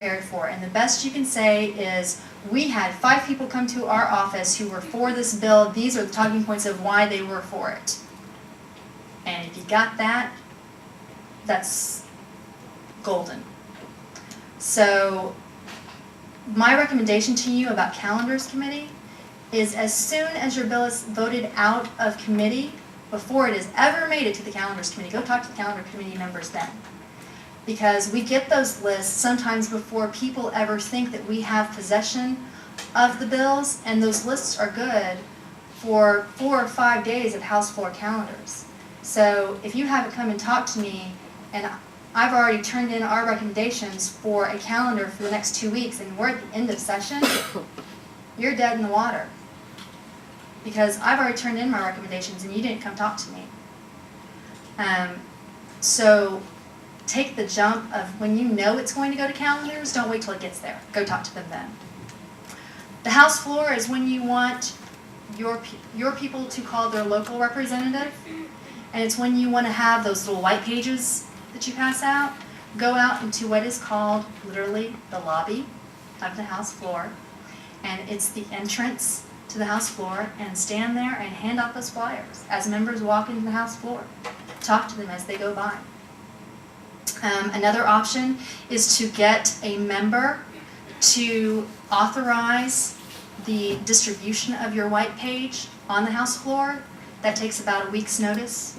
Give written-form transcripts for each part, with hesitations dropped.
prepared for. And the best you can say is, we had 5 people come to our office who were for this bill. These are the talking points of why they were for it. And if you got that, that's golden. So my recommendation to you about calendars committee is, as soon as your bill is voted out of committee, before it has ever made it to the calendars committee, go talk to the calendar committee members then. Because we get those lists sometimes before people ever think that we have possession of the bills, and those lists are good for 4 or 5 days of House floor calendars. So if you haven't come and talked to me, and I've already turned in our recommendations for a calendar for the next 2 weeks, and we're at the end of session, you're dead in the water. Because I've already turned in my recommendations and you didn't come talk to me. So take the jump of when you know it's going to go to calendars, don't wait till it gets there. Go talk to them then. The House floor is when you want your people to call their local representative, and it's when you want to have those little white pages that you pass out. Go out into what is called literally the lobby of the House floor, and it's the entrance to the House floor, and stand there and hand out those flyers as members walk into the House floor. Talk to them as they go by. Another option is to get a member to authorize the distribution of your white page on the House floor. That takes about a week's notice,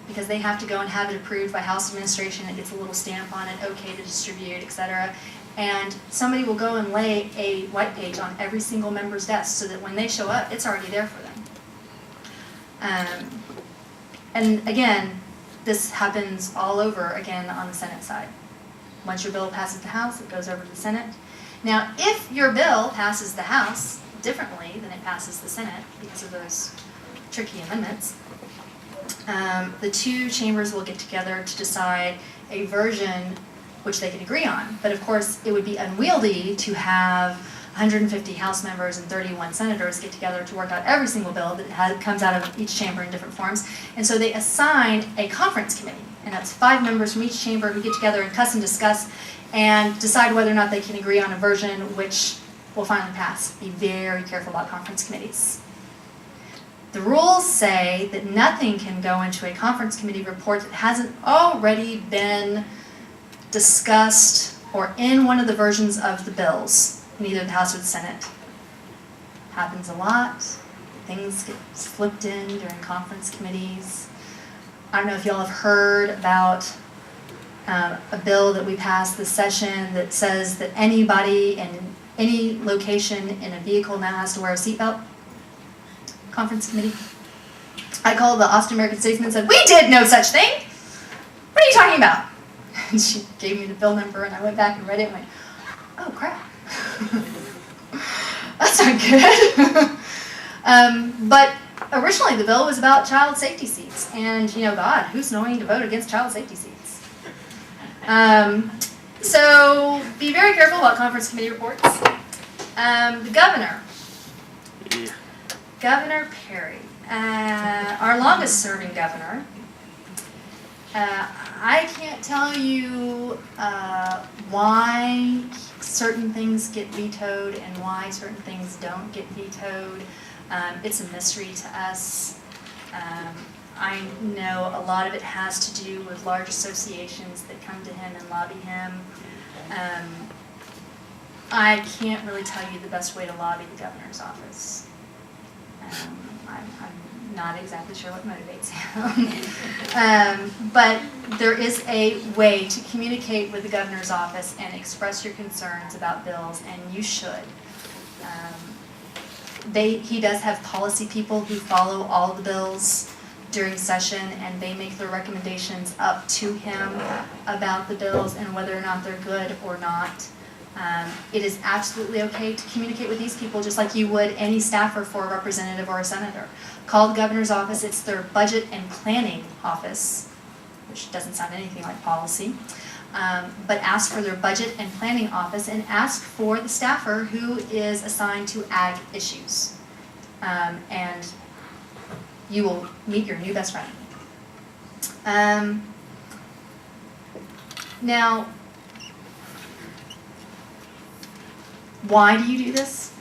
because they have to go and have it approved by House administration. It gets a little stamp on it, okay to distribute, etc. And somebody will go and lay a white page on every single member's desk so that when they show up, it's already there for them. And again, this happens all over again on the Senate side. Once your bill passes the House, it goes over to the Senate. Now, if your bill passes the House differently than it passes the Senate because of those tricky amendments, the 2 chambers will get together to decide a version which they can agree on. But of course, it would be unwieldy to have 150 House members and 31 senators get together to work out every single bill that comes out of each chamber in different forms. And so they assigned a conference committee, and that's 5 members from each chamber who get together and cuss and discuss and decide whether or not they can agree on a version which will finally pass. Be very careful about conference committees. The rules say that nothing can go into a conference committee report that hasn't already been discussed or in one of the versions of the bills in either the House or the Senate. Happens a lot. Things get slipped in during conference committees. I don't know if y'all have heard about a bill that we passed this session that says that anybody in any location in a vehicle now has to wear a seatbelt. Conference committee. I called the Austin American Statesman and said, "We did no such thing! What are you talking about?" And she gave me the bill number, and I went back and read it and went, "Oh crap. That's not good." But originally the bill was about child safety seats, and God, who's going to vote against child safety seats? So be very careful about conference committee reports. The governor. Governor Perry, our longest serving governor. I can't tell you why certain things get vetoed and why certain things don't get vetoed. It's a mystery to us. I know a lot of it has to do with large associations that come to him and lobby him. I can't really tell you the best way to lobby the governor's office. I'm not exactly sure what motivates him. But there is a way to communicate with the governor's office and express your concerns about bills, and you should. He does have policy people who follow all the bills during session, and they make their recommendations up to him about the bills and whether or not they're good or not. It is absolutely okay to communicate with these people just like you would any staffer for a representative or a senator. Call the governor's office. It's their budget and planning office, which doesn't sound anything like policy. But ask for their budget and planning office, and ask for the staffer who is assigned to ag issues. And you will meet your new best friend. Now, Why do you do this?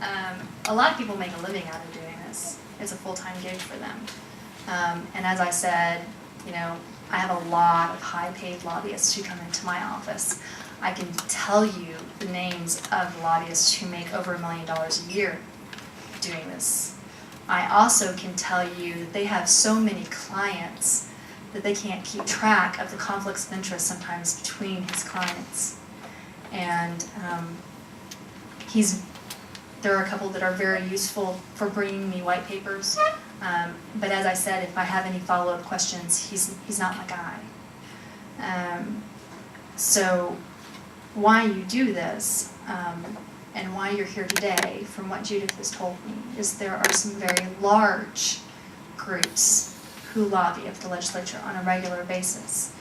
A lot of people make a living out of doing this. It's a full-time gig for them. And as I said, you know, I have a lot of high-paid lobbyists who come into my office. I can tell you the names of lobbyists who make over $1 million a year doing this. I also can tell you that they have so many clients that they can't keep track of the conflicts of interest sometimes between his clients. And there are a couple that are very useful for bringing me white papers. But as I said, if I have any follow-up questions, he's not my guy. So why you do this, and why you're here today, from what Judith has told me, is there are some very large groups who lobby at the legislature on a regular basis,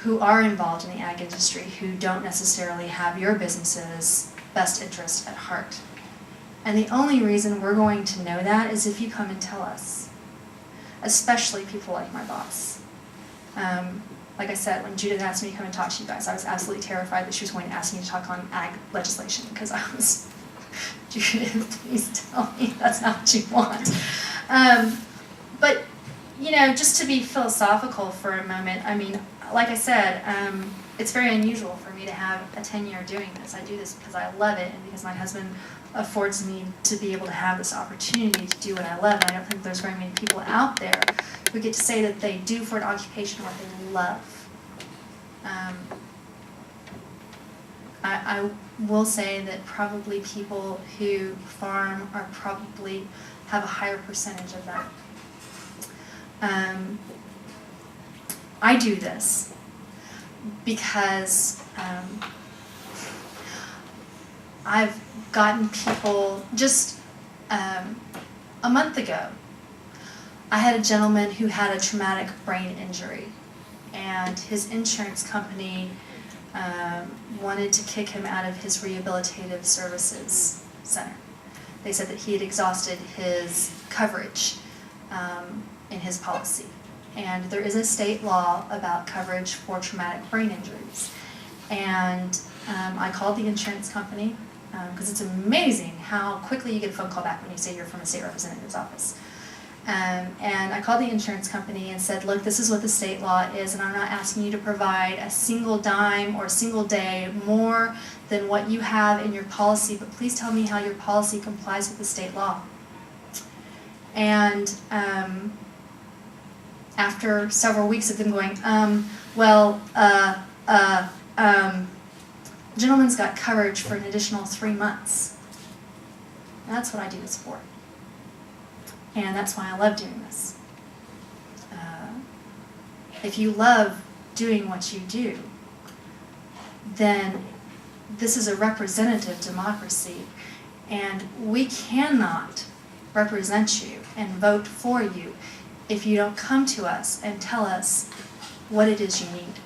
who are involved in the ag industry, who don't necessarily have your business's best interest at heart. And the only reason we're going to know that is if you come and tell us, especially people like my boss. Like I said, when Judith asked me to come and talk to you guys, I was absolutely terrified that she was going to ask me to talk on ag legislation, because I was, Judith, please tell me that's not what you want. But, you know, just to be philosophical for a moment, I mean, like I said, it's very unusual for me to have a 10-year doing this. I do this because I love it and because my husband affords me to be able to have this opportunity to do what I love. And I don't think there's very many people out there who get to say that they do for an occupation what they love. I will say that probably people who farm are probably have a higher percentage of that. I do this because I've gotten people, just a month ago, I had a gentleman who had a traumatic brain injury, and his insurance company wanted to kick him out of his rehabilitative services center. They said that he had exhausted his coverage in his policy. And there is a state law about coverage for traumatic brain injuries. And I called the insurance company, because it's amazing how quickly you get a phone call back when you say you're from a state representative's office. And I called the insurance company and said, look, this is what the state law is, and I'm not asking you to provide a single dime or a single day more than what you have in your policy, but please tell me how your policy complies with the state law. And after several weeks of them going, gentleman's got coverage for an additional 3 months. And that's what I do this for. And that's why I love doing this. If you love doing what you do, then this is a representative democracy, and we cannot represent you and vote for you if you don't come to us and tell us what it is you need.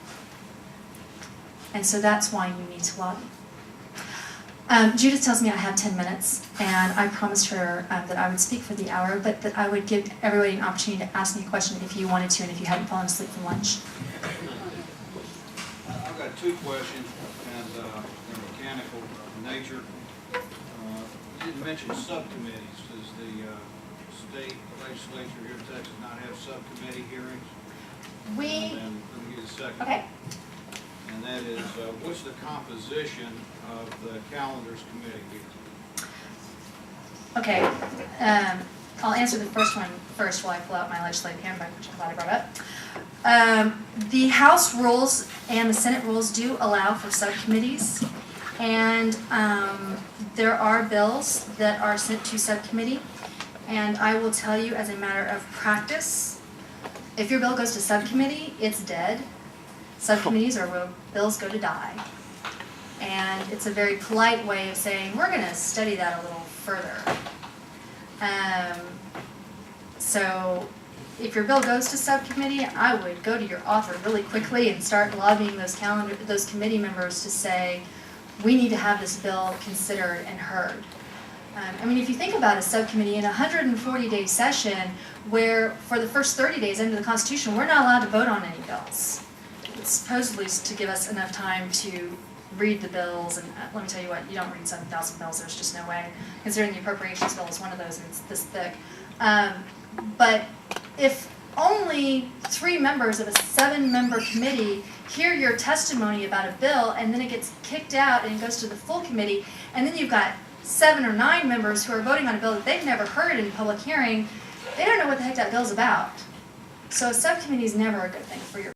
And so that's why you need to lobby. Judith tells me I have 10 minutes, and I promised her that I would speak for the hour, but that I would give everybody an opportunity to ask me a question if you wanted to and if you hadn't fallen asleep from lunch. I've got 2 questions, and they're mechanical in nature. You didn't mention subcommittees. Does the state legislature here in Texas not have subcommittee hearings? And then let me get a second. Okay. And that is, what's the composition of the calendars committee here? Okay, I'll answer the first one first while I pull out my legislative handbook, which I'm glad I brought up. The House rules and the Senate rules do allow for subcommittees, and there are bills that are sent to subcommittee, and I will tell you as a matter of practice, if your bill goes to subcommittee, it's dead. Subcommittees are where bills go to die. And it's a very polite way of saying, we're going to study that a little further. So if your bill goes to subcommittee, I would go to your author really quickly and start lobbying those committee members to say, we need to have this bill considered and heard. I mean, if you think about a subcommittee in a 140-day session where for the first 30 days under the Constitution, we're not allowed to vote on any bills. It's supposedly to give us enough time to read the bills, and let me tell you what, you don't read 7,000 bills, there's just no way, considering the appropriations bill is one of those, and it's this thick. But if only 3 members of a 7-member committee hear your testimony about a bill, and then it gets kicked out and it goes to the full committee, and then you've got 7 or 9 members who are voting on a bill that they've never heard in public hearing, they don't know what the heck that bill's about. So a subcommittee is never a good thing for your